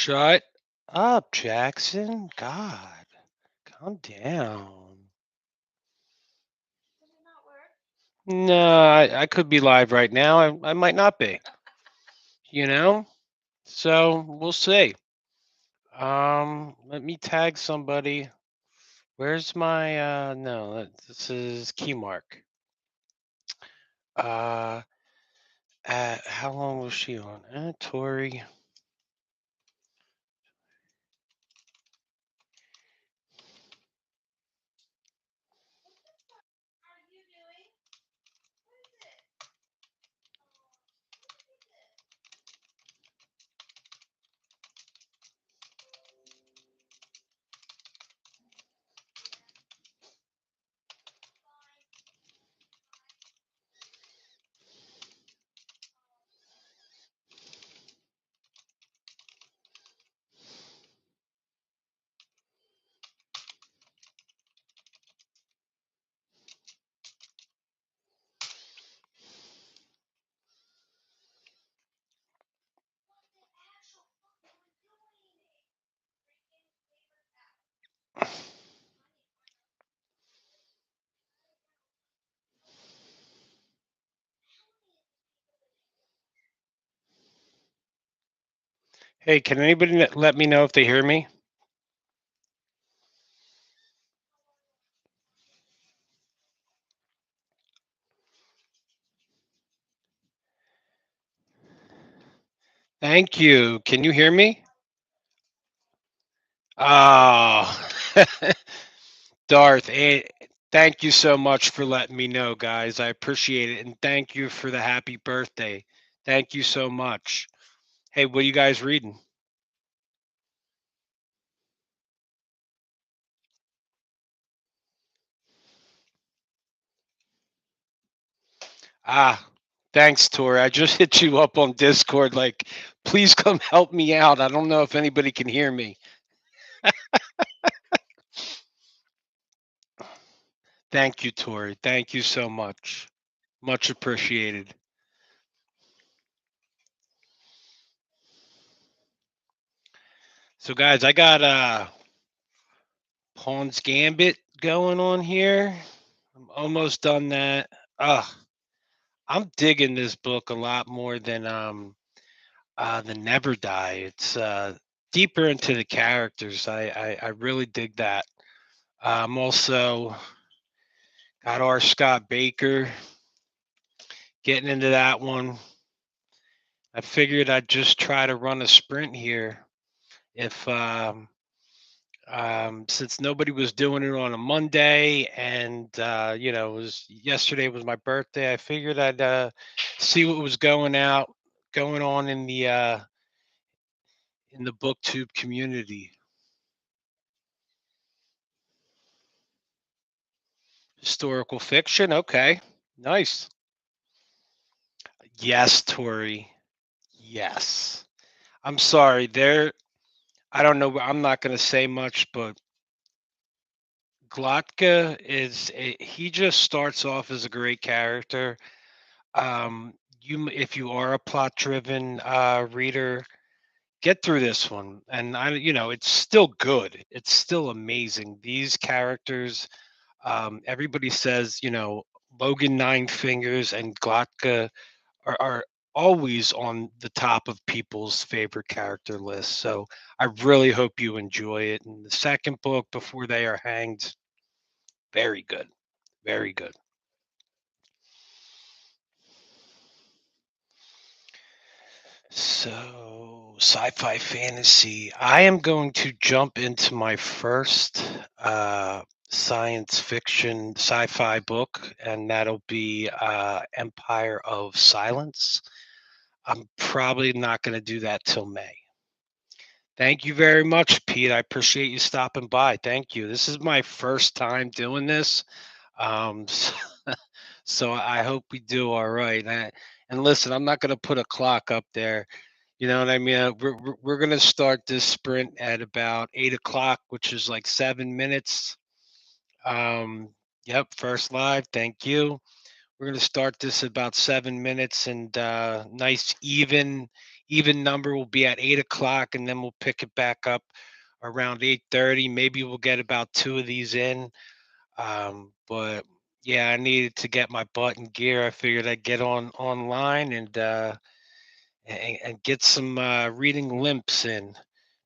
Shut up, Jackson. God, calm down. No, I could be live right now. I might not be, you know? So we'll see. Let me tag somebody. Where's my no, this is Keymark. Uh how long was she on? Tori. Hey, can anybody let me know if they hear me? Thank you. Can you hear me? Oh, Darth, thank you so much for letting me know, guys. I appreciate it. And thank you for the happy birthday. Thank you so much. Hey, what are you guys reading? Ah, thanks, Tori. I just hit you up on Discord. Like, please come help me out. I don't know if anybody can hear me. Thank you, Tori. Thank you so much. Much appreciated. So, guys, I got Pawn's Gambit going on here. I'm almost done that. I'm digging this book a lot more than Never Die. It's deeper into the characters. I really dig that. I'm also got R. Scott Baker getting into that one. I figured I'd just try to run a sprint here. If since nobody was doing it on a Monday, and it was yesterday was my birthday, I figured I'd see what was going on in the booktube community. Historical fiction, okay, nice. Yes, Tori. Yes. I'm sorry. I don't know. I'm not going to say much, but Glotka he just starts off as a great character. If you are a plot driven reader, get through this one. And it's still good. It's still amazing. These characters, everybody says, Logan Nine Fingers and Glotka are always on the top of people's favorite character lists. So I really hope you enjoy it. And the second book, Before They Are Hanged, very good. Very good. So, sci-fi fantasy. I am going to jump into my first science fiction sci-fi book, and that'll be Empire of Silence. I'm probably not going to do that till May. Thank you very much, Pete. I appreciate you stopping by. Thank you. This is my first time doing this. So, so I hope we do all right. And listen, I'm not going to put a clock up there. You know what I mean? We're going to start this sprint at about 8 o'clock, which is like 7 minutes. Um, yep, first live. Thank you. We're going to start this at about 7 minutes and nice, even number will be at 8 o'clock, and then we'll pick it back up around 8:30. Maybe we'll get about two of these in. But yeah, I needed to get my butt in gear. I figured I'd get on online and get some reading limps in,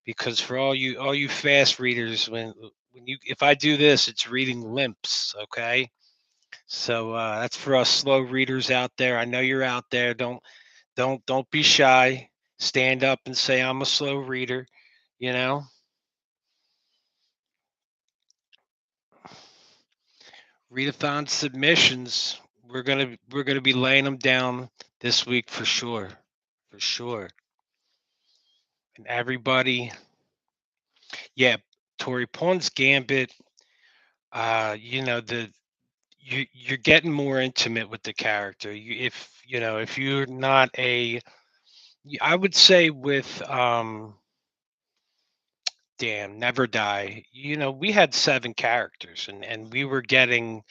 because for all you fast readers, when you if I do this, it's reading limps. Okay, so that's for us slow readers out there. I know you're out there. Don't be shy. Stand up and say I'm a slow reader. You know, readathon submissions. We're gonna be laying them down this week for sure. And everybody, yeah, Tori Pond's Gambit. The you're getting more intimate with the character. If you're not I would say with damn Never Die. We had seven characters, and we were getting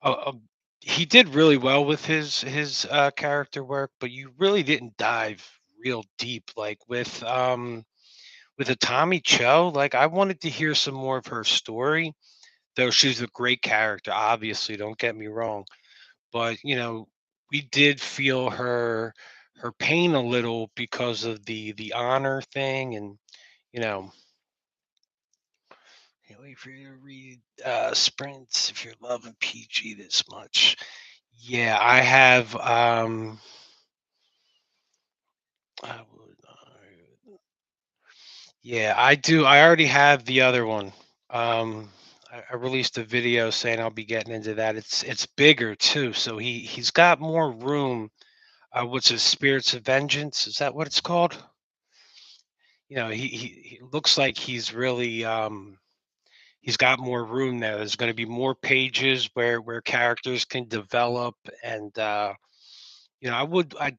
a he did really well with his character work, but you really didn't dive real deep like with a Tommy Cho. Like, I wanted to hear some more of her story, though she's a great character, obviously, don't get me wrong. But, we did feel her pain a little because of the honor thing. And, you know, can't wait for you to read Sprints if you're loving PG this much. Yeah, I have I would yeah, I do. I already have the other one. I released a video saying I'll be getting into that. It's bigger too, so he's got more room. What's his Spirits of Vengeance? Is that what it's called? He looks like he's got more room there. There's going to be more pages where characters can develop. And I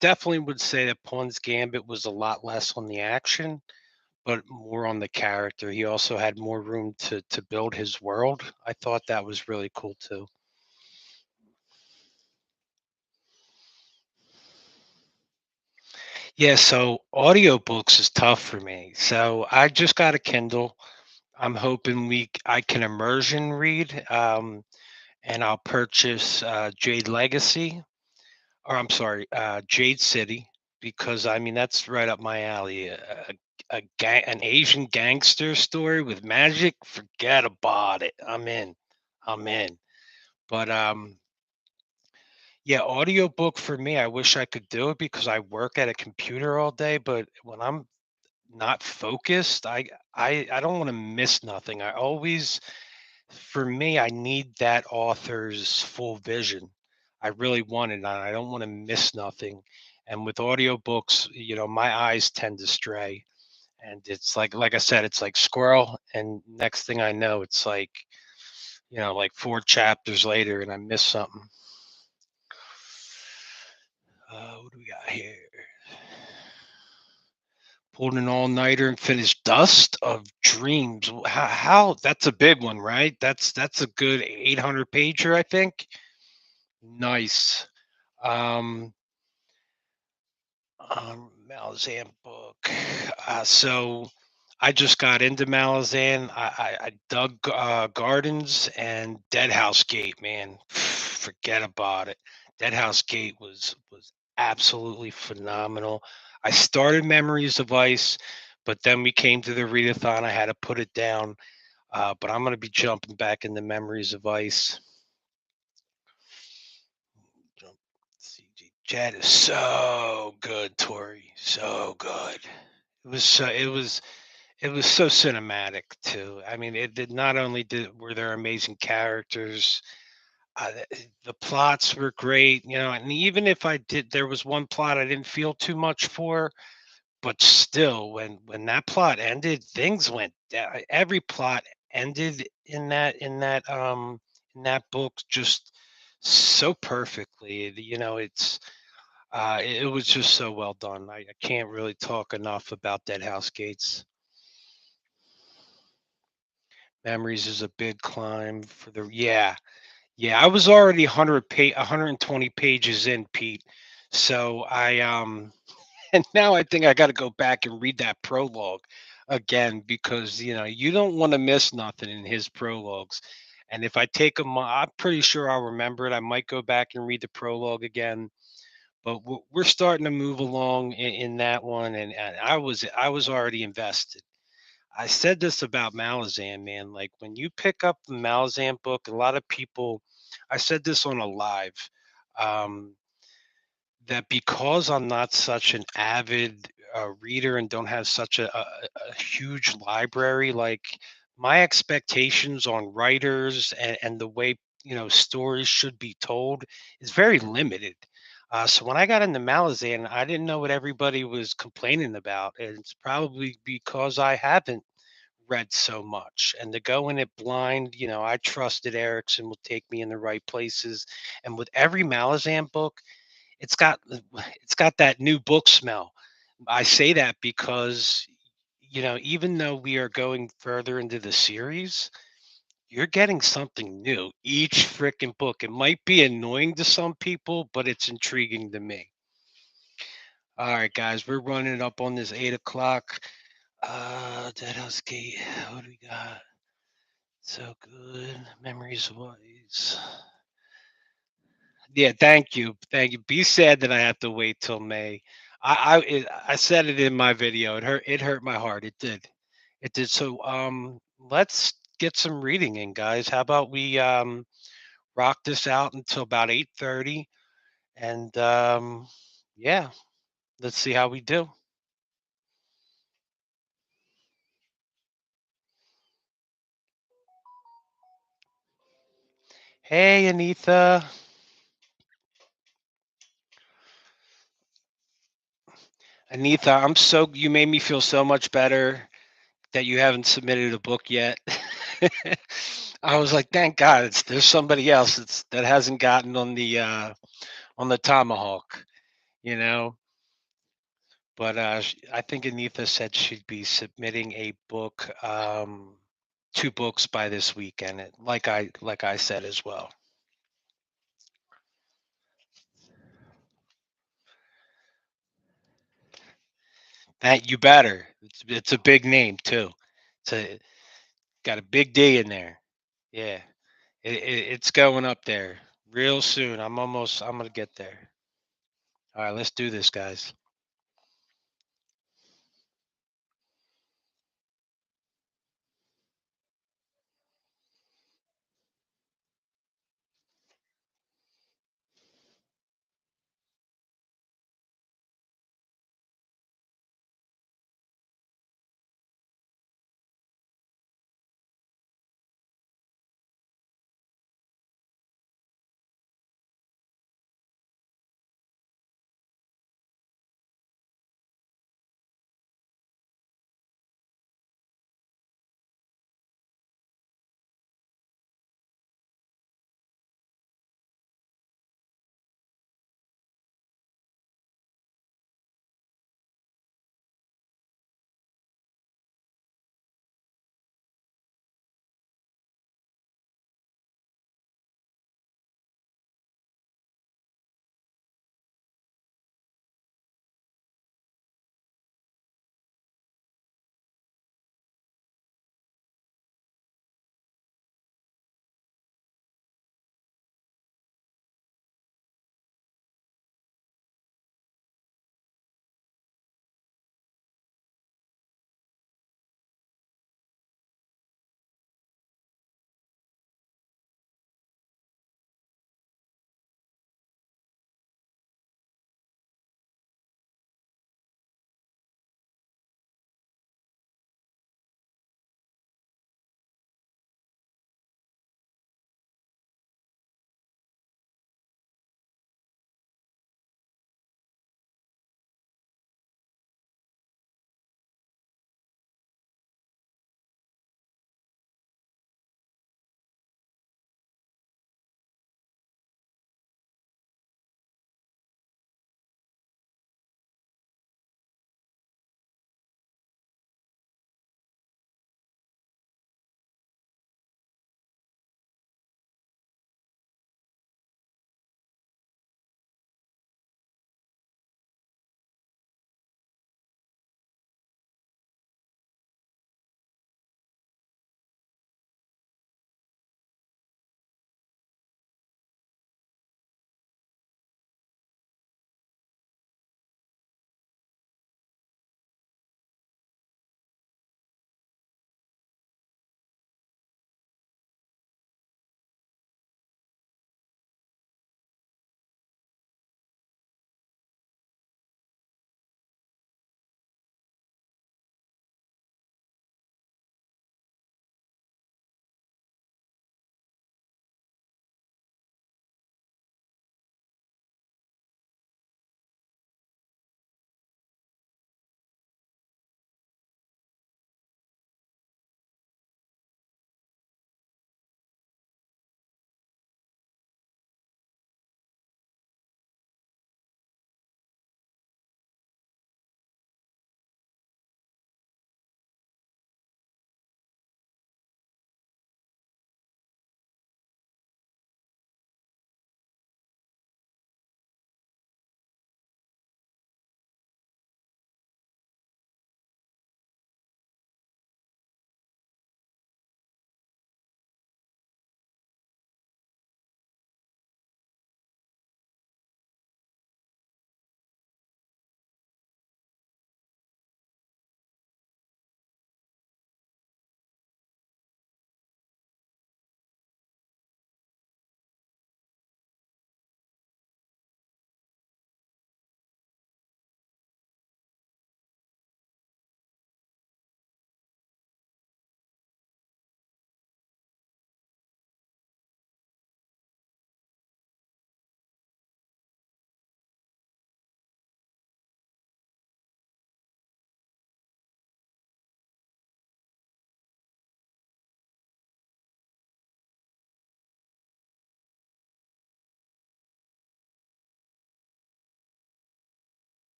definitely would say that Pawn's Gambit was a lot less on the action, but more on the character. He also had more room to build his world. I thought that was really cool too. Yeah, so audiobooks is tough for me. So I just got a Kindle. I'm hoping I can immersion read, and I'll purchase Jade Legacy, or I'm sorry, Jade City, because I mean that's right up my alley. An Asian gangster story with magic. Forget about it. I'm in. I'm in. But yeah, audiobook for me, I wish I could do it because I work at a computer all day, but when I'm not focused, I don't want to miss nothing. For me, I need that author's full vision. I really want it, and I don't want to miss nothing. And with audiobooks, my eyes tend to stray. And it's like I said, it's like squirrel, and next thing I know, it's like four chapters later, and I miss something. What do we got here? Pulled an all-nighter and finished Dust of Dreams. How that's a big one, right? That's a good 800 pager, I think. Nice. Um, Malazan book. So I just got into Malazan. I dug Gardens and Dead House Gate, man. Forget about it. Dead House Gate was absolutely phenomenal. I started Memories of Ice, but then we came to the readathon. I had to put it down. But I'm gonna be jumping back into Memories of Ice. Jump. CG Chat is so good, Tori. So good. It was so cinematic too. I mean, it did not only did were there amazing characters, the plots were great, and even if there was one plot I didn't feel too much for, but still, when that plot ended, things went down. Every plot ended in that book just so perfectly. It was just so well done. I can't really talk enough about Dead House Gates. Memories is a big climb for the yeah. Yeah, I was already 120 pages in, Pete. So I And now I think I got to go back and read that prologue again because you don't want to miss nothing in his prologues. And if I take them, I'm pretty sure I'll remember it. I might go back and read the prologue again. But we're starting to move along in that one, and I was already invested. I said this about Malazan, man. Like when you pick up the Malazan book, a lot of people. I said this on a live. Um, that because I'm not such an avid reader and don't have such a huge library, like my expectations on writers and the way stories should be told is very limited. So when I got into Malazan, I didn't know what everybody was complaining about, and it's probably because I haven't read so much. And to go in it blind, I trusted Erickson would take me in the right places. And with every Malazan book, it's got it's got that new book smell. I say that because even though we are going further into the series, you're getting something new each freaking book. It might be annoying to some people, but it's intriguing to me. All right, guys, we're running up on this 8 o'clock. Dead House Gate. What do we got? So good. Memories of always. Yeah, thank you. Be sad that I have to wait till May. I said it in my video. It hurt my heart. It did. So let's get some reading in, guys. How about we rock this out until about 8:30, and yeah, let's see how we do. Hey, Anita. Anita, you made me feel so much better that you haven't submitted a book yet. I was like, thank God, there's somebody else that hasn't gotten on the tomahawk, you know. But I think Anita said she'd be submitting a book, 2 books by this weekend. Like I said as well. That you better. It's a big name too. Got a big D in there. Yeah, it's going up there real soon. I'm gonna get there. All right, let's do this, guys.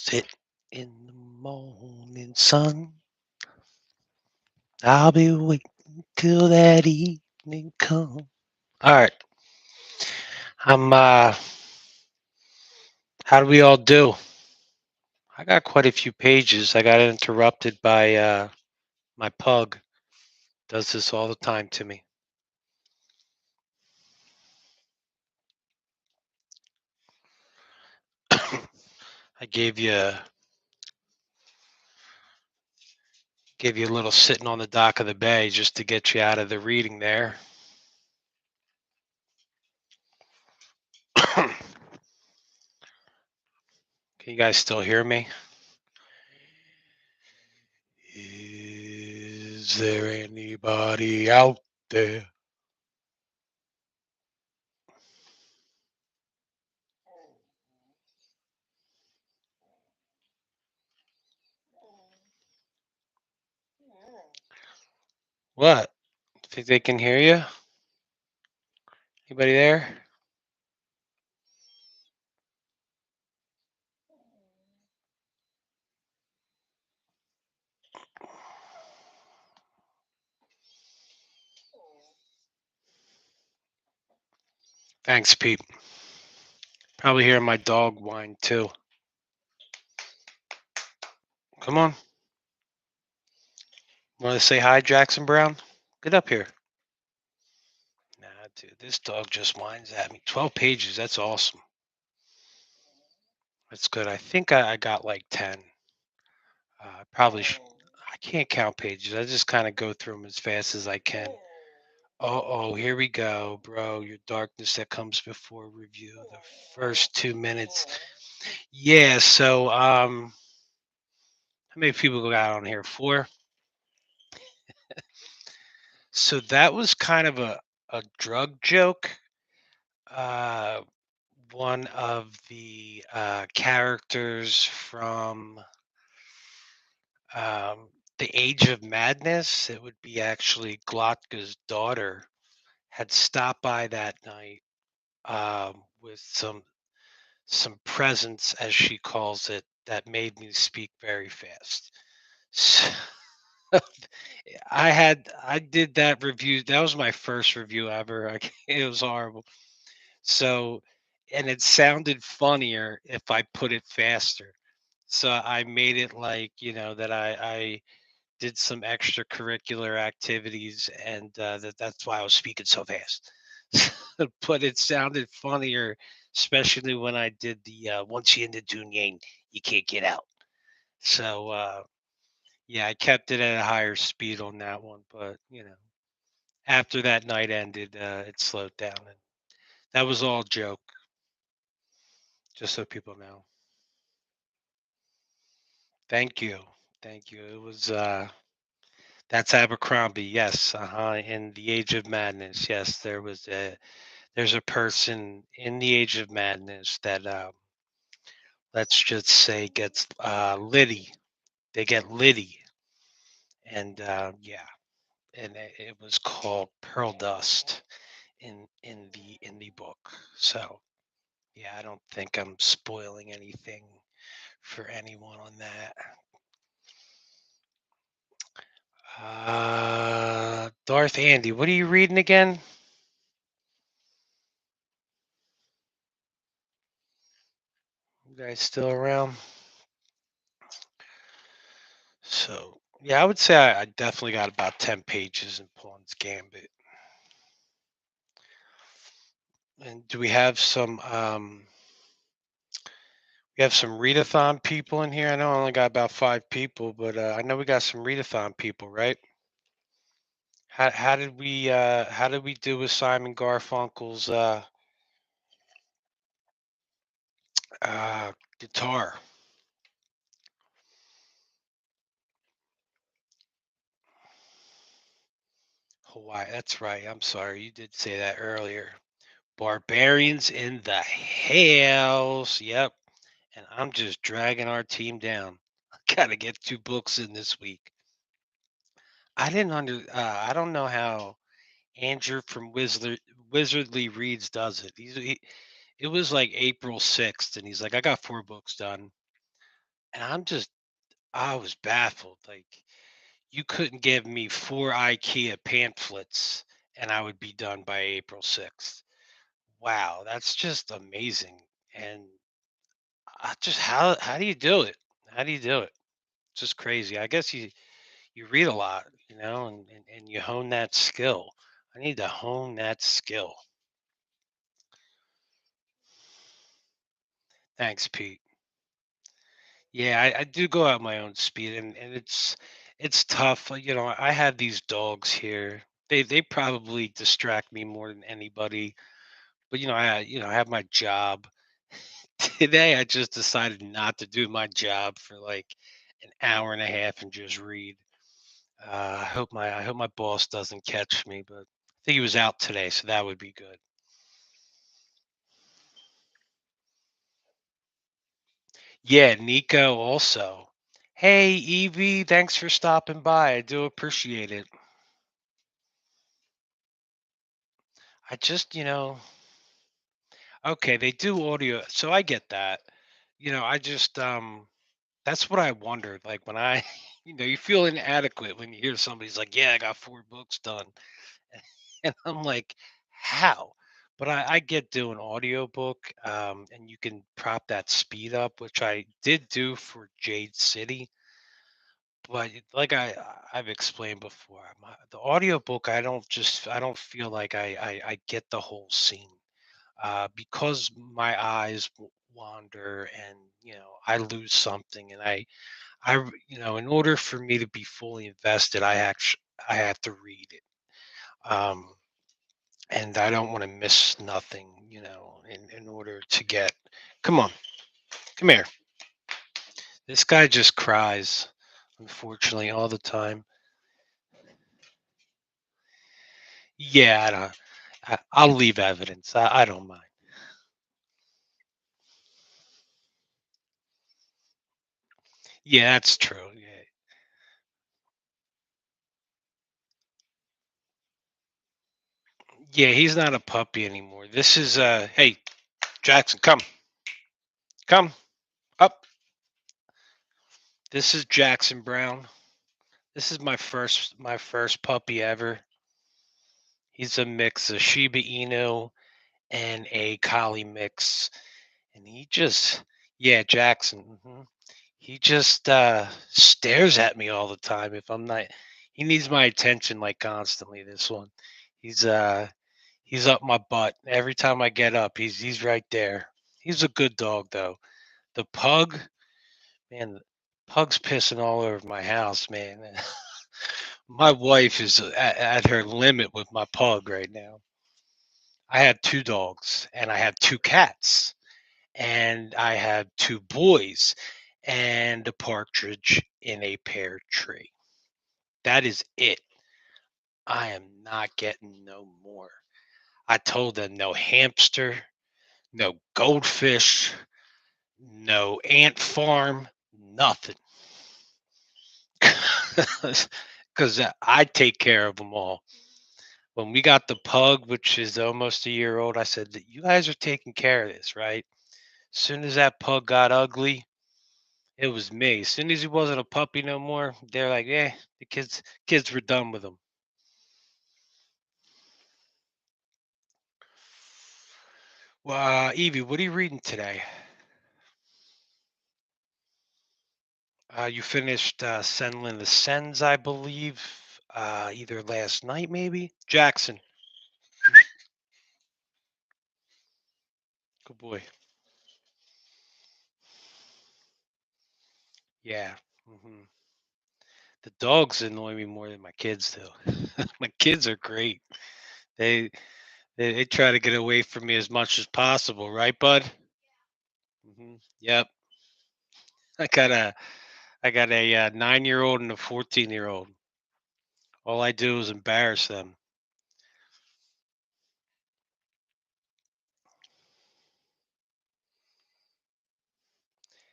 Sit in the morning sun. I'll be waiting till that evening comes. All right. How do we all do? I got quite a few pages. I got interrupted by my pug. Does this all the time to me. I gave you a little sitting on the dock of the bay just to get you out of the reading there. Can you guys still hear me? Is there anybody out there? What? Think they can hear you? Anybody there? Thanks, Pete. Probably hearing my dog whine too. Come on. Want to say hi, Jackson Brown? Get up here. Nah, dude, this dog just whines at me. 12 pages. That's awesome. That's good. I think I got like 10. Probably I can't count pages. I just kind of go through them as fast as I can. Oh, here we go, bro. Your darkness that comes before review. The first 2 minutes. Yeah. So, how many people got on here? 4. So that was kind of a drug joke. Uh, one of the characters from um, the Age of Madness, it would be actually Glotka's daughter, had stopped by that night with some presents, as she calls it, that made me speak very fast. So I did that review. That was my first review ever. It was horrible. So, and it sounded funnier if I put it faster. So I made it like, that I did some extracurricular activities, and that's why I was speaking so fast. But it sounded funnier, especially when I did the once you're in the Dunyan, you can't get out. So yeah, I kept it at a higher speed on that one, but after that night ended, it slowed down, and that was all joke, just so people know. Thank you, thank you. It was that's Abercrombie, yes, in the Age of Madness, yes, there's a person in the Age of Madness that let's just say gets Liddy. They get Liddy, and yeah, and it was called Pearl Dust in the book. So yeah, I don't think I'm spoiling anything for anyone on that. Darth Andy, what are you reading again? You guys still around? So yeah, I would say I definitely got about 10 pages in Pawn's Gambit. And do we have some readathon people in here? I know I only got about 5 people, but I know we got some readathon people, right? How did we do with Simon Garfunkel's guitar? Hawaii. That's right. I'm sorry. You did say that earlier. Barbarians in the house. Yep. And I'm just dragging our team down. I gotta get 2 books in this week. I don't know how Andrew from Wizardly Reads does it. It was like April 6th, and he's like, I got 4 books done. And I was baffled. Like, you couldn't give me 4 IKEA pamphlets and I would be done by April 6th. Wow, that's just amazing. And just how do you do it? How do you do it? It's just crazy. I guess you read a lot, and you hone that skill. I need to hone that skill. Thanks, Pete. Yeah, I do go at my own speed, and it's tough. I have these dogs here. They probably distract me more than anybody. But I have my job. Today, I just decided not to do my job for like an hour and a half and just read. I hope my boss doesn't catch me, but I think he was out today, so that would be good. Yeah, Nico also. Hey, Evie, thanks for stopping by. I do appreciate it. I just, okay, they do audio, so I get that. I just that's what I wondered. Like when I, you feel inadequate when you hear somebody's like, "Yeah, I got 4 books done," and I'm like, "How?" But I get doing audiobook, and you can prop that speed up, which I did do for Jade City. But like I've explained before, the audiobook, I don't feel like I get the whole scene, because my eyes wander, and I lose something, and in order for me to be fully invested, I have to read it. Um, and I don't want to miss nothing, in order to get. Come on, come here. This guy just cries, unfortunately, all the time. Yeah, I don't. I'll leave evidence. I don't mind. Yeah, that's true. Yeah, yeah. He's not a puppy anymore. This is Hey, Jackson, come up. This is Jackson Brown. This is my first puppy ever. He's a mix of Shiba Inu and a Collie mix, and yeah, Jackson. He just stares at me all the time. If I'm not, he needs my attention like constantly. This one, he's uh, he's up my butt every time I get up. He's right there. He's a good dog though. The pug, man, the pug's pissing all over my house, man. My wife is at her limit with my pug right now. I have 2 dogs and I have 2 cats and I have 2 boys and a partridge in a pear tree. That is it. I am not getting no more. I told them no hamster, no goldfish, no ant farm, nothing. Because I take care of them all. When we got the pug, which is almost a year old, I said that you guys are taking care of this, right? As soon as that pug got ugly, it was me. As soon as he wasn't a puppy no more, they're like, "Yeah, the kids were done with him." Well, Evie, what are you reading today? You finished Senlin the Sens, I believe, either last night, maybe. Jackson, good boy. Yeah. The dogs annoy me more than my kids do. My kids are great. They, they try to get away from me as much as possible, right, bud? Yep. I got a I got a 9-year-old and a 14-year-old. All I do is embarrass them.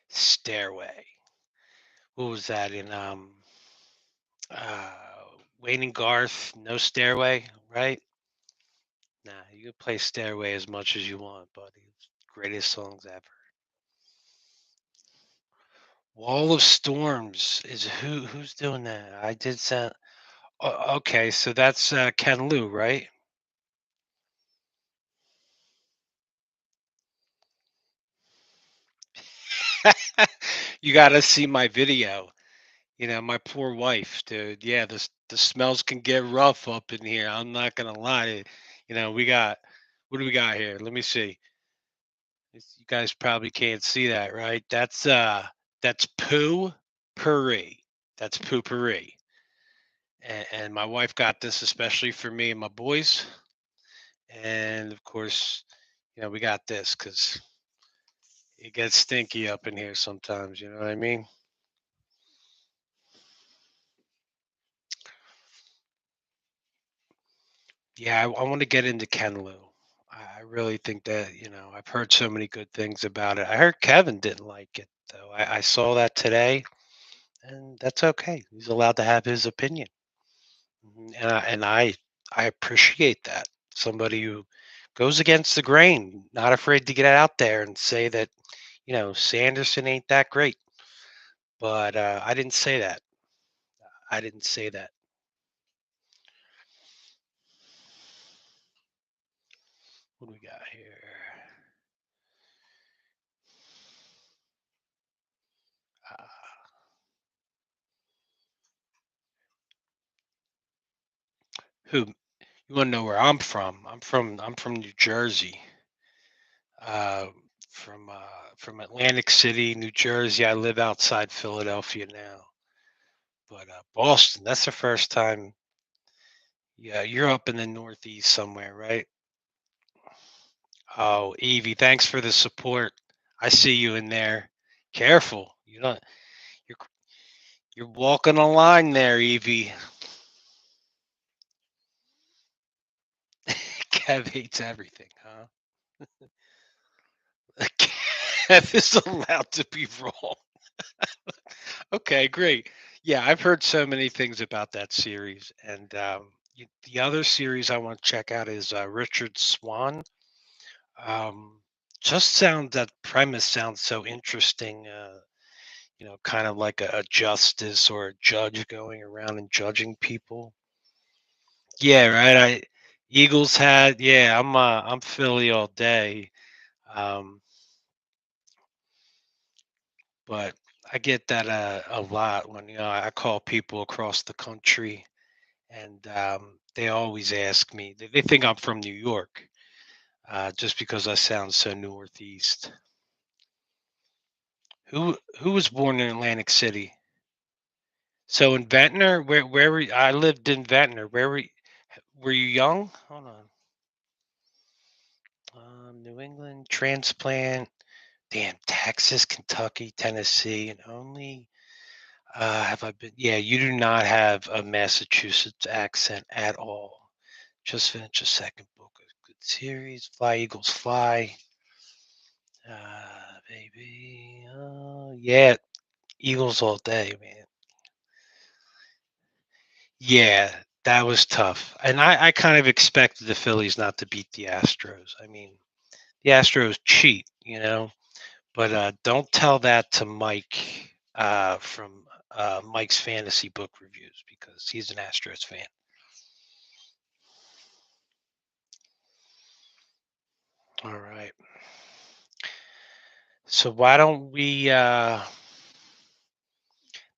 Stairway. What was that in uh Wayne and Garth? No Stairway, right? Nah, you can play Stairway as much as you want, buddy. It's greatest songs ever. Wall of Storms is who's doing that? I did send. Okay, so that's Ken Liu, right? You got to see my video. My poor wife, dude. Yeah, the smells can get rough up in here. I'm not gonna lie. We got what do we got here? Let me see. You guys probably can't see that, right? That's poo pourri. That's poo pourri. And my wife got this especially for me and my boys. And of course, we got this because it gets stinky up in here sometimes. You know what I mean? Yeah, I want to get into Ken Liu. I really think that, I've heard so many good things about it. I heard Kevin didn't like it, though. I saw that today, and that's okay. He's allowed to have his opinion. And I appreciate that. Somebody who goes against the grain, not afraid to get out there and say that, Sanderson ain't that great. But I didn't say that. I didn't say that. What do we got here? Uh, who You want to know where I'm from? I'm from New Jersey. Uh, from Atlantic City, New Jersey. I live outside Philadelphia now. But Boston, that's the first time. Yeah, you're up in the Northeast somewhere, right? Oh, Evie, thanks for the support. I see you in there. Careful. You're you're walking a line there, Evie. Kev hates everything, huh? Kev is allowed to be wrong. Okay, great. Yeah, I've heard so many things about that series, and the other series I want to check out is Richard Swan. Um, just sounds that premise sounds so interesting. Kind of like a justice or a judge going around and judging people. Yeah, right. I Eagles had. Yeah, I'm Philly all day. Um, but I get that a lot when I call people across the country, and they always ask me. They think I'm from New York, just because I sound so northeast. Who was born in Atlantic City? So in Ventnor, I lived in Ventnor. Were you young? Hold on. New England transplant. Damn, Texas, Kentucky, Tennessee, and only have I been? Yeah, you do not have a Massachusetts accent at all. Just finished a second book, a good series. Fly Eagles Fly. Baby. Yeah, Eagles all day, man. Yeah, that was tough. And I kind of expected the Phillies not to beat the Astros. I mean, the Astros cheat, but don't tell that to Mike from Mike's fantasy book reviews because he's an Astros fan. All right. So why don't we the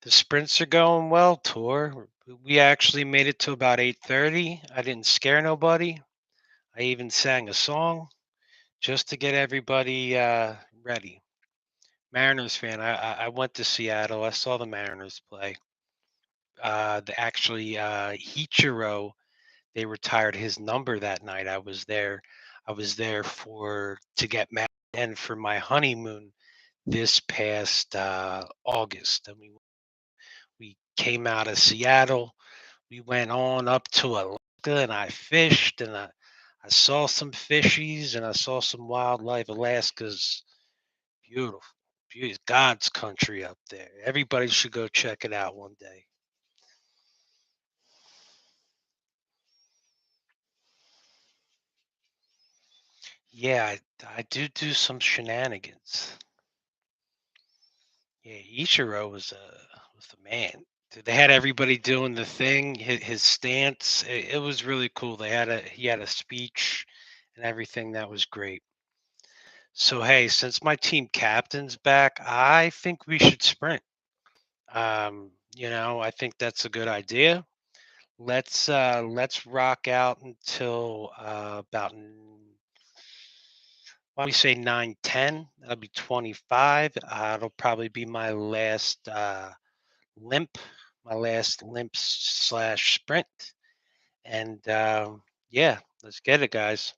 sprints are going well, tour. We actually made it to about 8:30. I didn't scare nobody. I even sang a song just to get everybody ready. Mariners fan. I went to Seattle. I saw the Mariners play. Hichiro, they retired his number that night. I was there for to get married and for my honeymoon this past August, and we came out of Seattle. We went on up to Alaska, and I fished, and I saw some fishies, and I saw some wildlife. Alaska's beautiful. Beautiful. God's country up there. Everybody should go check it out one day. Yeah, I do some shenanigans. Yeah, Ichiro was the man. Dude, they had everybody doing the thing, his stance. It was really cool. He had a speech and everything that was great. So hey, since my team captain's back, I think we should sprint. I think that's a good idea. Let's rock out until why don't we say 9:10? That'll be 25. It'll probably be limp, my last limp slash sprint. And yeah, let's get it, guys.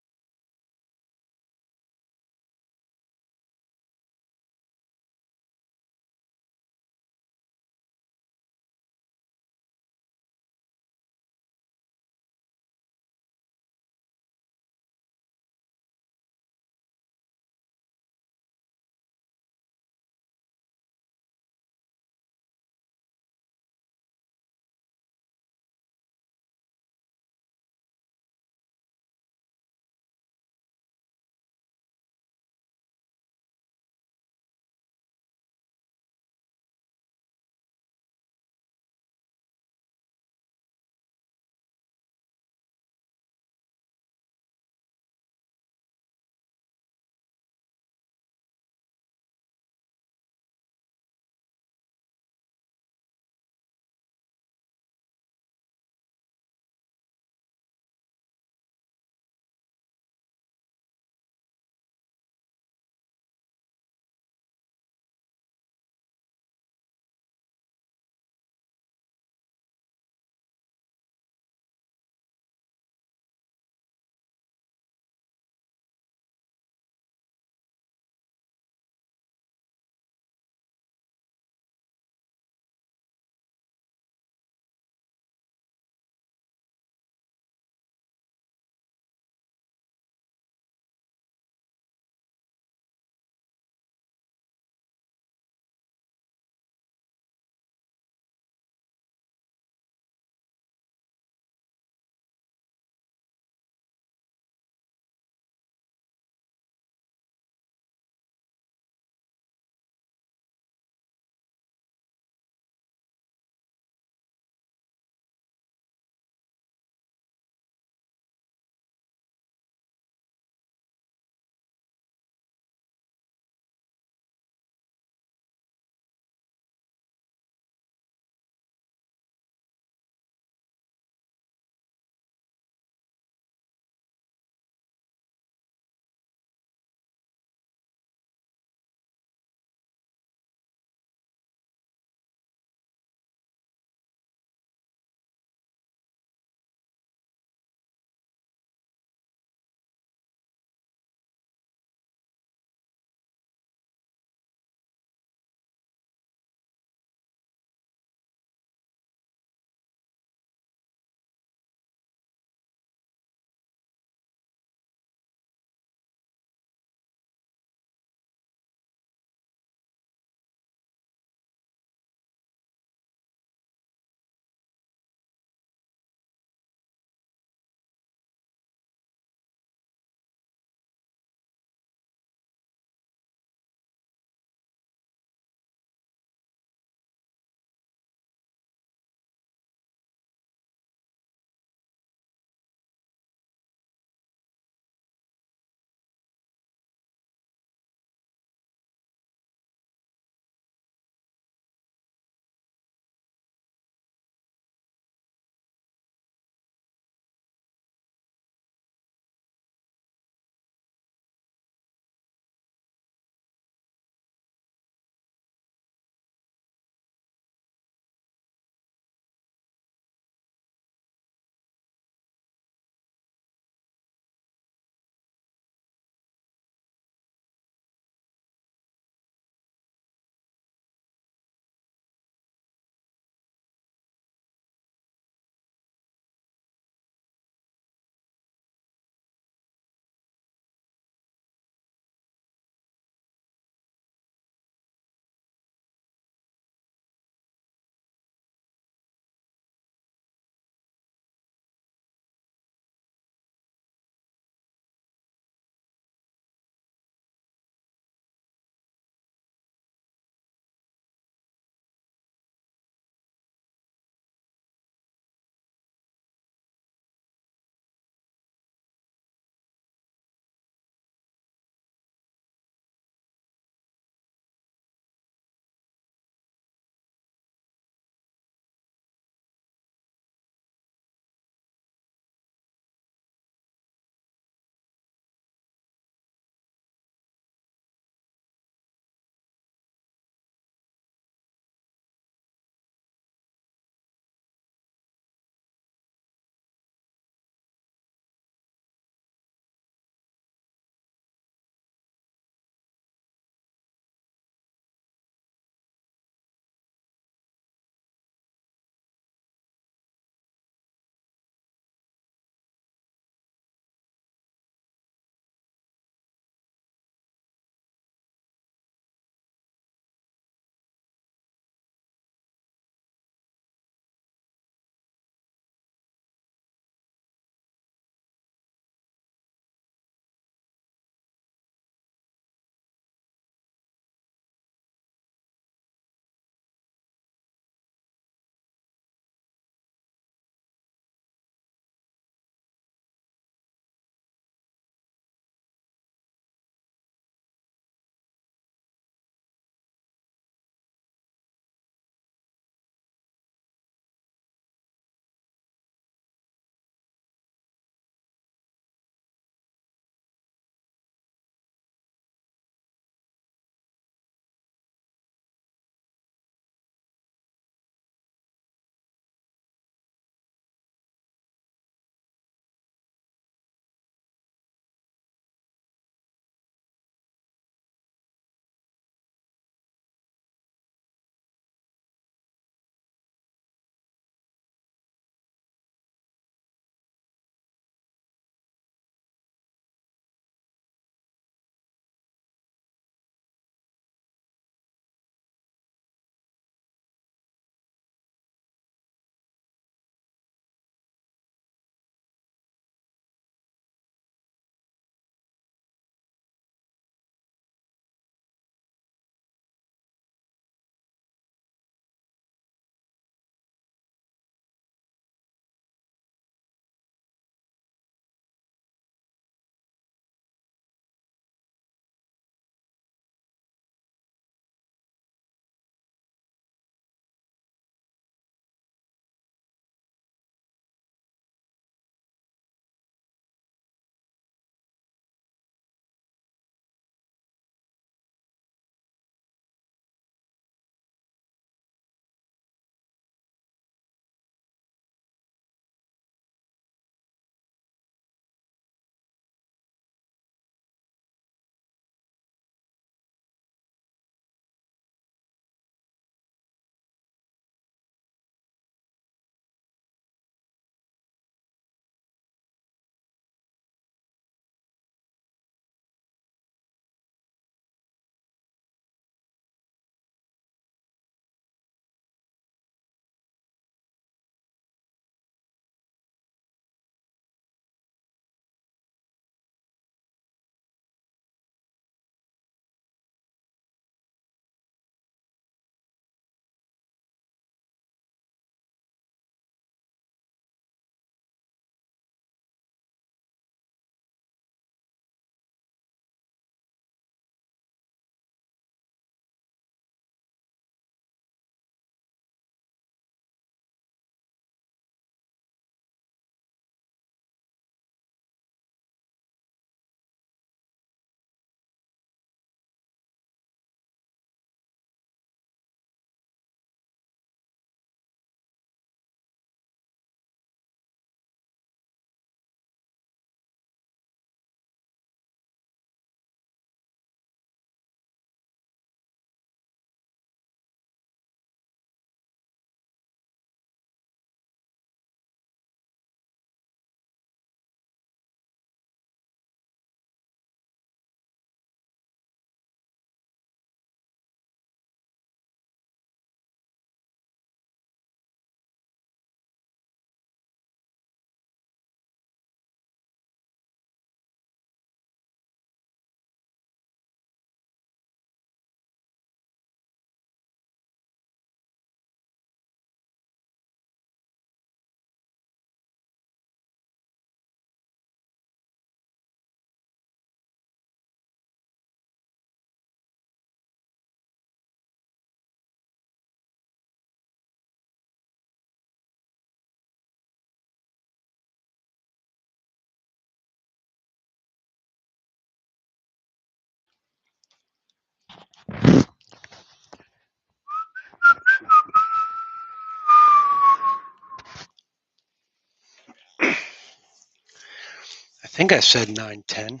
think I said 9:10.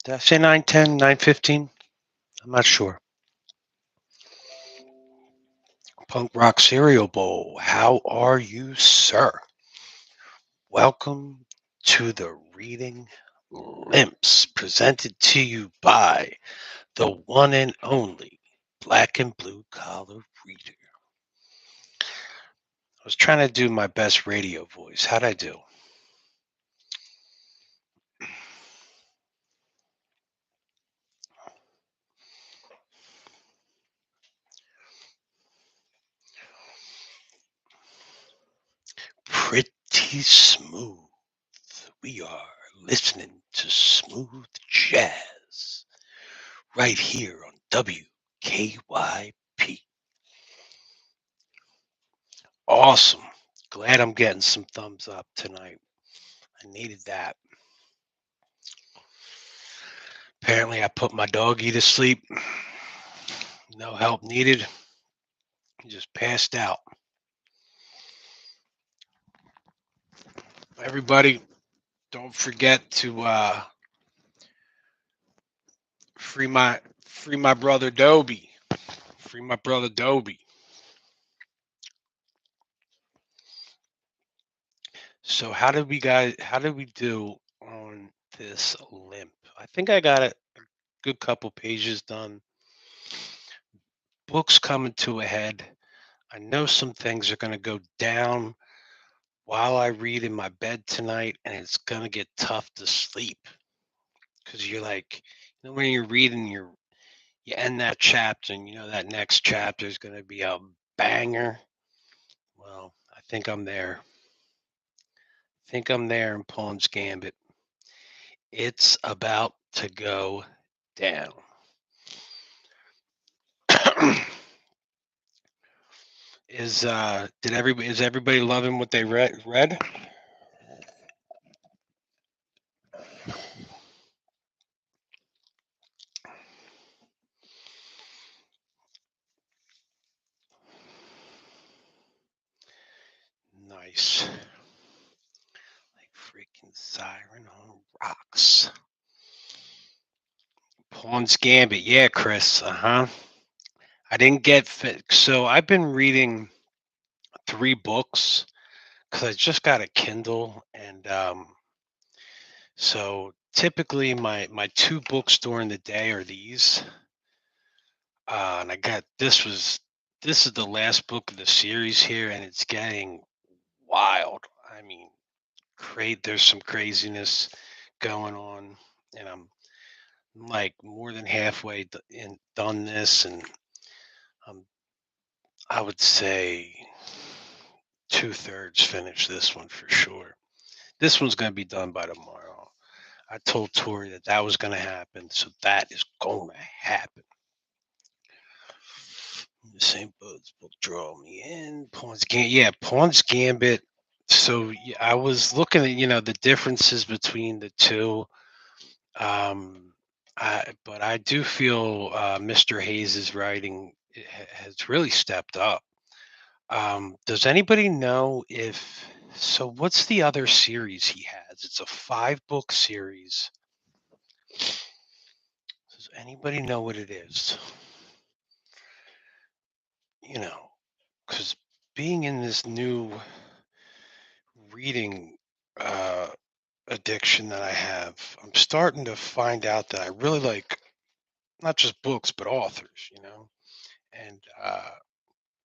Did I say 9:10, 9:15? I'm not sure. Punk Rock Cereal Bowl, how are you, sir? Welcome to the Reading Limps, presented to you by the one and only Black and Blue Collar Reader. I was trying to do my best radio voice. How'd I do? Pretty smooth. We are listening to smooth jazz right here on WKYP. Awesome. Glad I'm getting some thumbs up tonight. I needed that. Apparently, I put my doggy to sleep. No help needed. He just passed out. Everybody, don't forget to free my brother Dobie. Free my brother Dobie. So how did we do on this limp? I think I got a good couple pages done. Book's coming to a head. I know some things are going to go down while I read in my bed tonight, and it's going to get tough to sleep because you're like, when you're reading, you end that chapter, and you know that next chapter is going to be a banger. Well, I think I'm there. In Pawn's Gambit. It's about to go down. Is everybody loving what they read? Nice. Like freaking Siren on rocks. Pawn's Gambit. Yeah, Chris. I didn't get fit. So I've been reading 3 books because I just got a Kindle, and so typically my 2 books during the day are these. And I got this is the last book of the series here, and it's getting wild. I mean, there's some craziness going on, and I'm like more than halfway done this, and I would say 2/3 finished this one for sure. This one's going to be done by tomorrow. I told Tori that was going to happen, so that is going to happen. The same book draw me in. Pawn's Gambit. So yeah, I was looking at the differences between the two. But I do feel Mr. Hayes's writing has really stepped up. Does anybody know if so? What's the other series he has? It's a 5-book series. Does anybody know what it is? Because being in this new reading addiction that I have, I'm starting to find out that I really like not just books but authors. And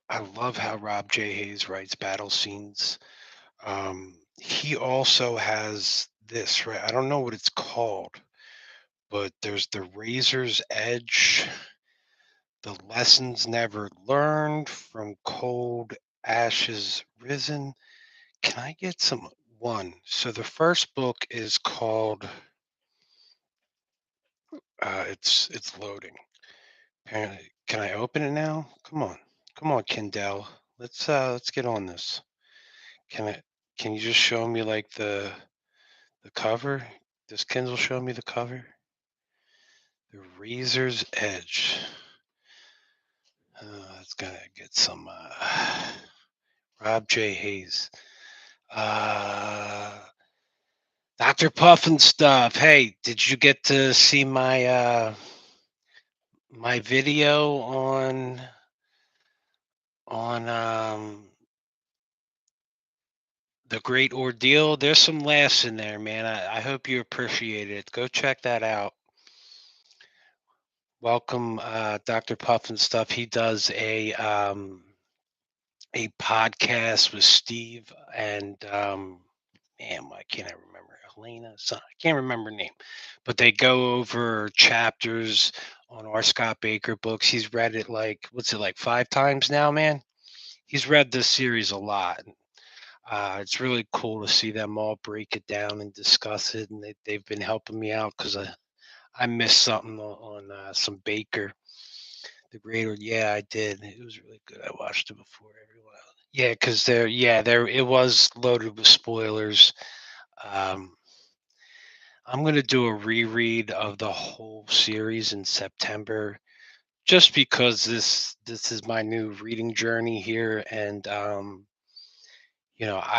I love how Rob J. Hayes writes battle scenes. He also has this, right? I don't know what it's called, but there's the Razor's Edge, the lessons never learned from cold ashes risen. Can I get some one? So the first book is called it's loading. Apparently, can I open it now? Come on, Kindle. Let's get on this. Can you just show me like the cover? Does Kindle show me the cover? The Razor's Edge. It's gonna get some Rob J. Hayes. That's Dr. Puff and stuff. Hey, did you get to see my video on the Great Ordeal? There's some laughs in there, man. I hope you appreciate it. Go check that out. Welcome, Dr. Puff and stuff. He does a podcast with Steve and man, why can't I remember Helena? I can't remember her name, but they go over chapters on R. Scott Baker books. He's read it like what's it like 5 times now, man. He's read this series a lot. It's really cool to see them all break it down and discuss it, and they've been helping me out because I missed something on some Baker. The Greater, yeah, I did. It was really good. I watched it before everyone else. Yeah, because there it was loaded with spoilers. Um, I'm gonna do a reread of the whole series in September, just because this is my new reading journey here, and I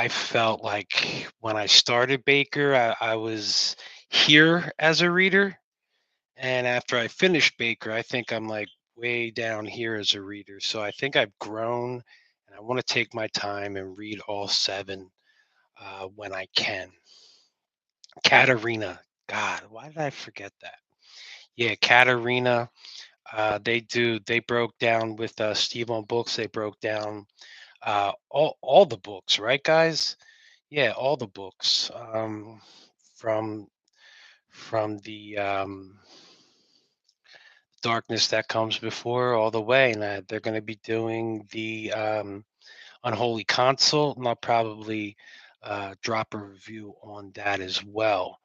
felt like when I started Baker, I was here as a reader, and after I finished Baker, I think I'm like way down here as a reader. So I think I've grown, and I want to take my time and read all seven when I can. Katarina, God, why did I forget that? Yeah, Katarina. They broke down with Steve on books. They broke down all the books, right, guys? Yeah, all the books from the darkness that comes before all the way, and they're going to be doing the unholy consult, and I'll probably drop a review on that as well.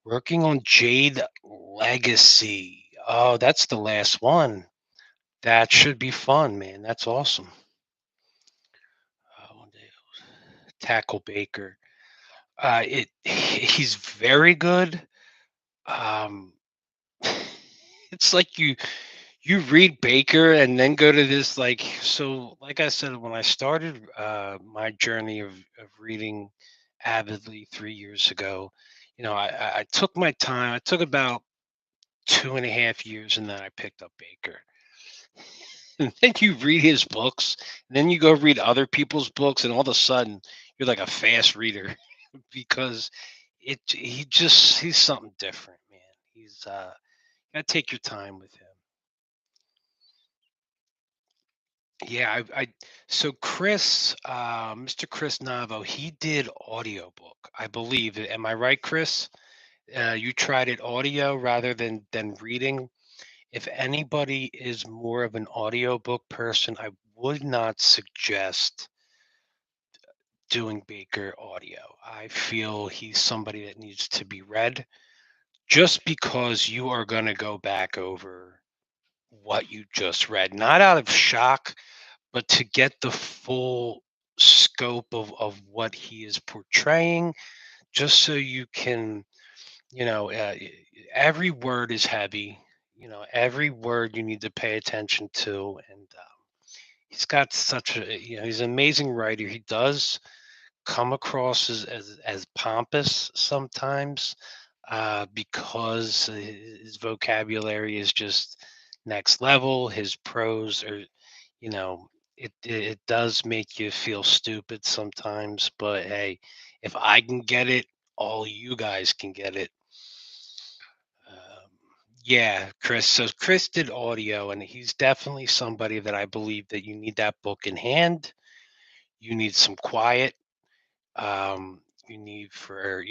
Working on Jade Legacy. Oh, that's the last one. That should be fun, man. That's awesome. One day, Tackle Baker. He's very good. Um, it's like you read Baker and then go to this like I said when I started my journey of reading avidly 3 years ago. I took my time. I took about 2.5 years, and then I picked up Baker. And then you read his books, and then you go read other people's books, and all of a sudden you're like a fast reader because he's something different, man. He's you gotta take your time with him. Yeah, so Chris, Mr. Chris Navo, he did audiobook, I believe. Am I right, Chris? You tried it audio rather than reading. If anybody is more of an audiobook person, I would not suggest doing Baker audio. I feel he's somebody that needs to be read just because you are going to go back over what you just read, not out of shock, but to get the full scope of what he is portraying, just so you can, every word is heavy. Every word you need to pay attention to, and he's got he's an amazing writer. He does come across as pompous sometimes because his vocabulary is just next level. His prose are, you know, it does make you feel stupid sometimes. But hey, if I can get it, all you guys can get it. Um, yeah, Chris. So Chris did audio, and he's definitely somebody that I believe that you need that book in hand. You need some quiet. You need for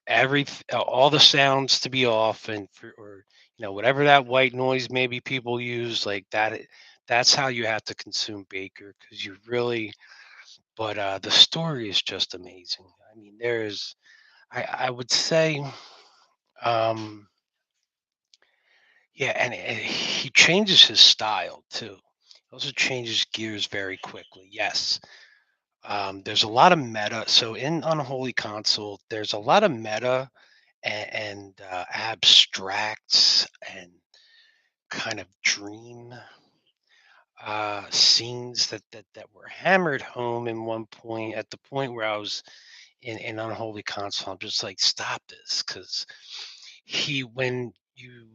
every all the sounds to be off, and for or whatever that white noise maybe people use like that. That's how you have to consume Baker because you really. But the story is just amazing. I mean, there's I would say. Um, Yeah, and he changes his style too. He also changes gears very quickly. Yes. There's a lot of meta. So in Unholy Console, there's a lot of meta and abstracts and kind of dream scenes that were hammered home in one point at the point where I was in Unholy Council. I'm just like, stop this, because he when you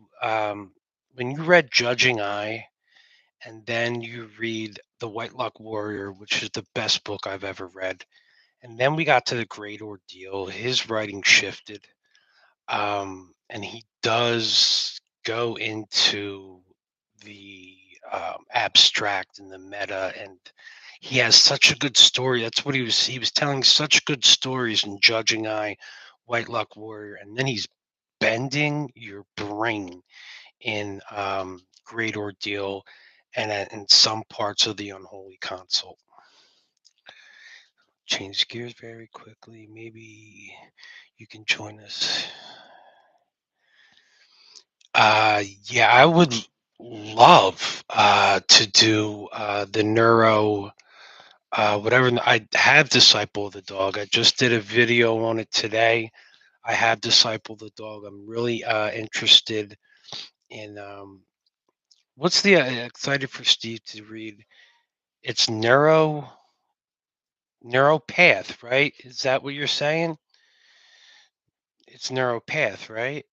read Judging Eye, and then you read The White Luck Warrior, which is the best book I've ever read, and then we got to The Great Ordeal. His writing shifted, and he does go into the abstract and the meta, and he has such a good story. That's what he was telling such good stories in Judging Eye, White Luck Warrior, and then he's bending your brain in Great Ordeal, and in some parts of the Unholy Consult. Change gears very quickly. Maybe you can join us. Yeah, I would love to do the neuro, whatever. I have Disciple of the Dog. I just did a video on it today. I have Disciple of the Dog. I'm really interested in what's the excited for Steve to read. It's neuropath, right? Is that what you're saying? It's neuropath, right?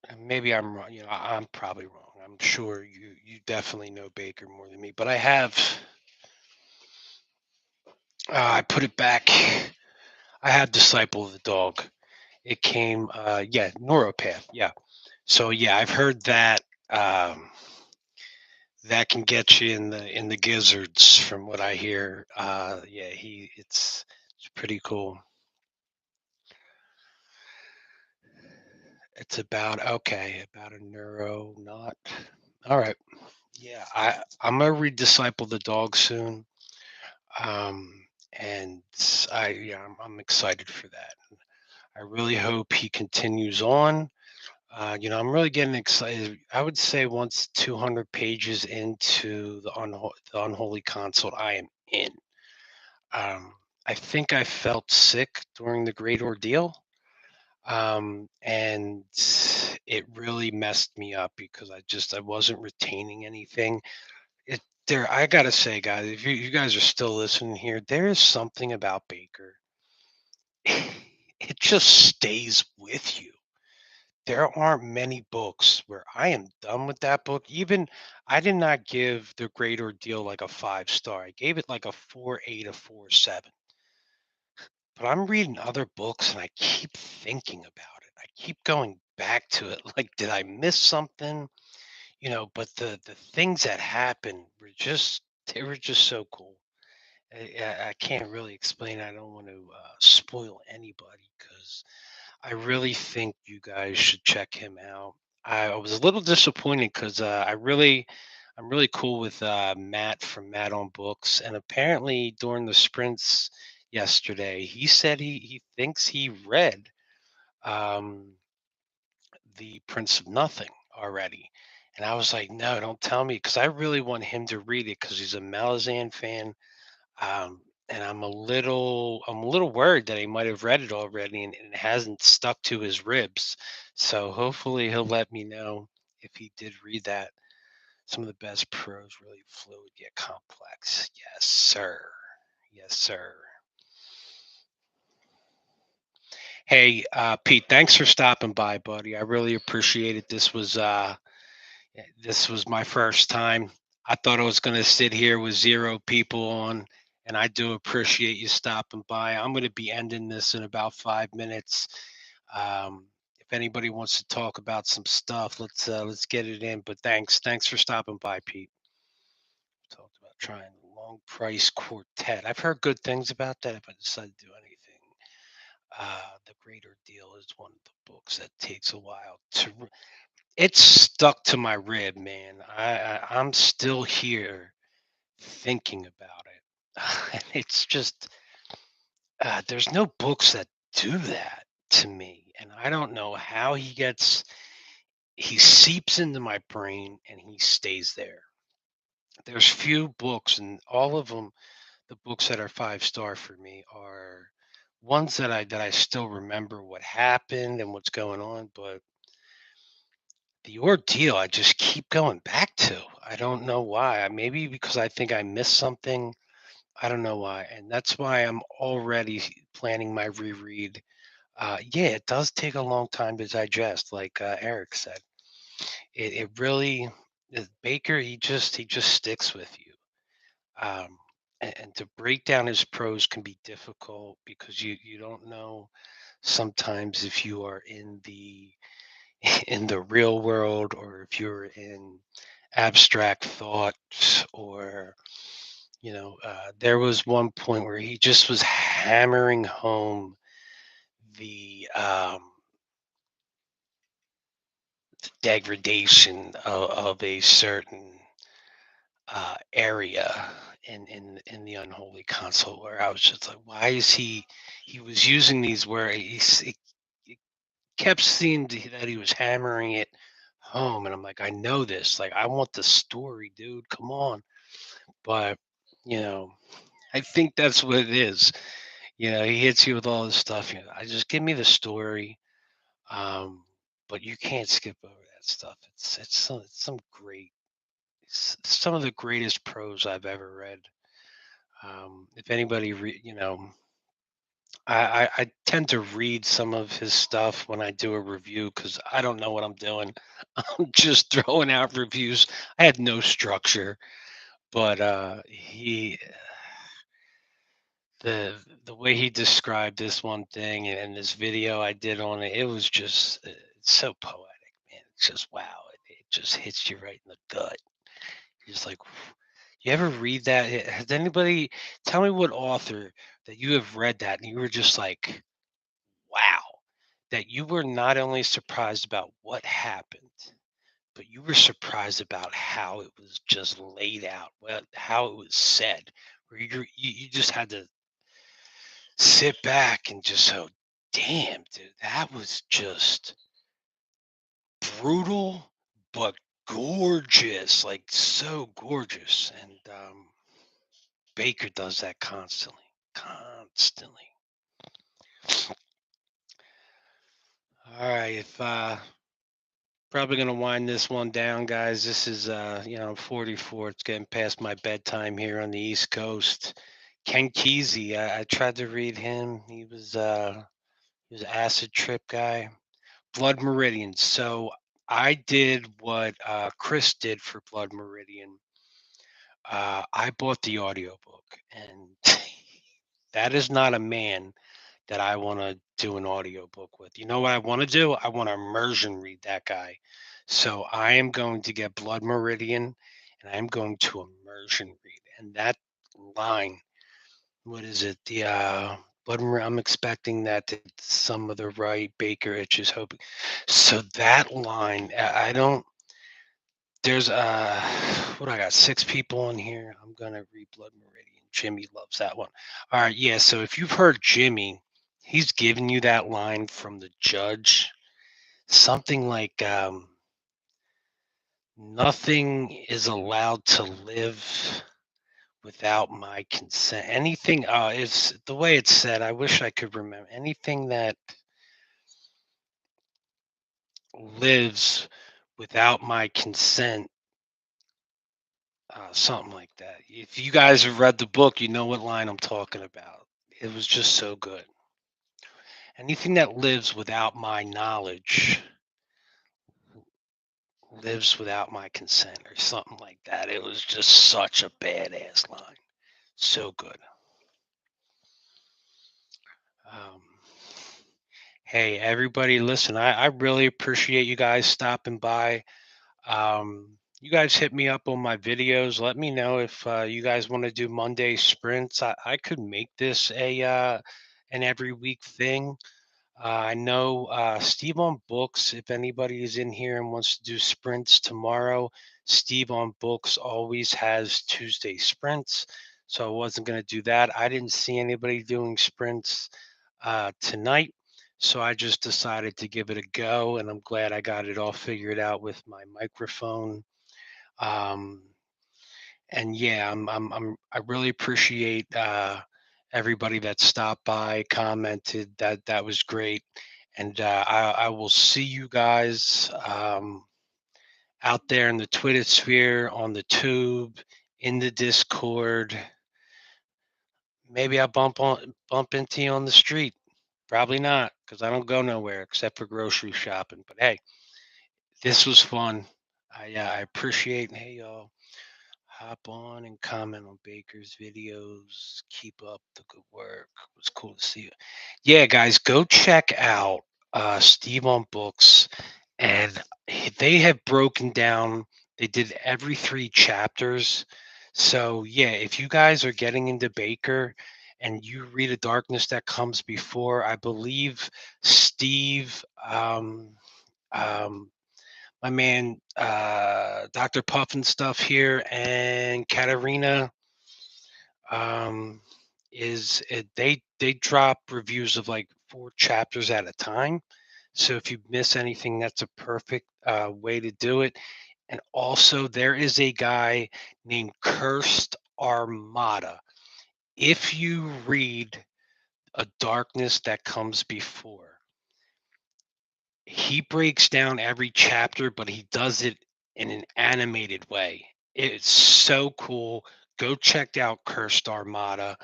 And maybe I'm wrong. I'm probably wrong. I'm sure you definitely know Baker more than me, but I put it back. I have Disciple of the Dog. It came, yeah, neuropath. Yeah. So yeah, I've heard that. That can get you in the gizzards, from what I hear. Yeah, it's pretty cool. It's about a neuro not. All right. Yeah, I'm gonna read Disciple the Dog soon. And I'm excited for that. I really hope he continues on. I'm really getting excited. I would say once 200 pages into the Unholy Consult, I am in. Um, I think I felt sick during the Great Ordeal, and it really messed me up because I wasn't retaining anything. It there I gotta say, guys, if you guys are still listening here, there is something about Baker. It just stays with you. There aren't many books where I am done with that book. Even I did not give The Great Ordeal like a 5 star. I gave it like a 4.8, a 4.7. But I'm reading other books and I keep thinking about it. I keep going back to it. Like, did I miss something? But the things that happened were just so cool. I can't really explain. I don't want to spoil anybody, because I really think you guys should check him out. I was a little disappointed because I'm really cool with Matt from Matt on Books, and apparently during the sprints yesterday, he said he thinks he read um, the Prince of Nothing already. And I was like, no, don't tell me, because I really want him to read it because he's a Malazan fan. And I'm a little worried that he might have read it already, and it hasn't stuck to his ribs. So hopefully he'll let me know if he did read that. Some of the best prose, really fluid yet complex. Yes, sir. Yes, sir. Hey, Pete, thanks for stopping by, buddy. I really appreciate it. This was my first time. I thought I was going to sit here with 0 people on, and I do appreciate you stopping by. I'm going to be ending this in about 5 minutes. If anybody wants to talk about some stuff, let's get it in. But thanks for stopping by, Pete. Talked about trying the Long Price Quartet. I've heard good things about that. If I decide to do anything, The Greater Deal is one of the books that takes a while to it's stuck to my rib, man. I'm still here thinking about it. And it's just there's no books that do that to me, and I don't know how he seeps into my brain and he stays there. There's few books, and all of them, the books that are 5 star for me, are ones that I still remember what happened and what's going on, but the ordeal I just keep going back to. I don't know why. Maybe because I think I missed something. I don't know why. And that's why I'm already planning my reread. Yeah, it does take a long time to digest, like Eric said. It really Baker. He just sticks with you. And to break down his prose can be difficult because you don't know sometimes if you are in the in the real world or if you're in abstract thoughts or there was one point where he just was hammering home the degradation of a certain area in the unholy consult, where I was just like, why is he was using these where he kept seeing that he was hammering it home, and I'm like, I know this, like I want the story, dude, come on. But you know I think that's what it is. He hits you with all this stuff. I just give me the story. um but you can't skip over that stuff. It's some great, some of the greatest prose I've ever read. If anybody, I tend to read some of his stuff when I do a review because I don't know what I'm doing. I'm just throwing out reviews. I had no structure, but the way he described this one thing and this video I did on it, it was just it's so poetic, man. It's just wow. It just hits you right in the gut. You're just like, you ever read that? Has anybody tell me what author that you have read that and you were just like, wow, that you were not only surprised about what happened, but you were surprised about how it was just laid out, well, how it was said, where you just had to sit back and just go, damn, dude, that was just brutal, but gorgeous, like so gorgeous. And Baker does that constantly, constantly. All right, if probably gonna wind this one down, guys. This is I'm 44. It's getting past my bedtime here on the East Coast. Ken Kesey, I tried to read him. He was an acid trip guy. Blood Meridian. So I did what Chris did for Blood Meridian. I bought the audiobook, and that is not a man that I want to do an audiobook with. You know what I want to do? I want to immersion read that guy. So I am going to get Blood Meridian and I'm going to immersion read. And that line, what is it? The I'm expecting that to some of the right Baker itches hoping. So that line, I don't there's what I got, six people in here. I'm gonna read Blood Meridian. Jimmy loves that one. All right, yeah. So if you've heard Jimmy, he's giving you that line from the judge. Something like nothing is allowed to live without my consent. Anything is the way it's said. I wish I could remember. Anything that lives without my consent, something like that. If you guys have read the book, you know what line I'm talking about. It was just so good. Anything that lives without my knowledge lives without my consent, or something like that. It was just such a badass line. So good. Um, hey, everybody, listen, I really appreciate you guys stopping by. You guys hit me up on my videos. Let me know if you guys want to do Monday sprints. I could make this a an every week thing. I know Steve on Books. If anybody is in here and wants to do sprints tomorrow, Steve on Books always has Tuesday sprints. So I wasn't going to do that. I didn't see anybody doing sprints tonight. So I just decided to give it a go. And I'm glad I got it all figured out with my microphone. Um, and yeah, I really appreciate everybody that stopped by, commented. That was great, and I will see you guys. out there in the Twitter sphere, on the tube, in the Discord. Maybe I bump into you on the street. Probably not, because I don't go nowhere except for grocery shopping. But hey, this was fun. I appreciate. Hey y'all, hop on and comment on Baker's videos. Keep up the good work. It was cool to see you. Yeah, guys, go check out Steve on Books, and they have broken down. They did every 3 chapters. So yeah, if you guys are getting into Baker and you read A Darkness That Comes Before, I believe Steve, um, my man, Dr. Puff and stuff here, and Katarina, um, they drop reviews of like 4 chapters at a time. So if you miss anything, that's a perfect way to do it. And also, there is a guy named Cursed Armada. If you read A Darkness That Comes Before, he breaks down every chapter, but he does it in an animated way. It's so cool. Go check out Cursed Armada.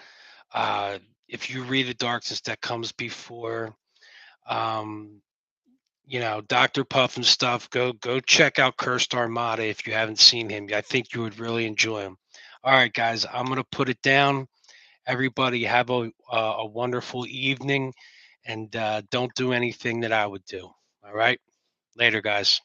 Uh, if you read The Darkness That Comes Before, um, Dr. Puff and stuff, go check out Cursed Armada if you haven't seen him. I think you would really enjoy him. All right, guys, I'm gonna put it down. Everybody have a wonderful evening, and don't do anything that I would do. All right, later, guys.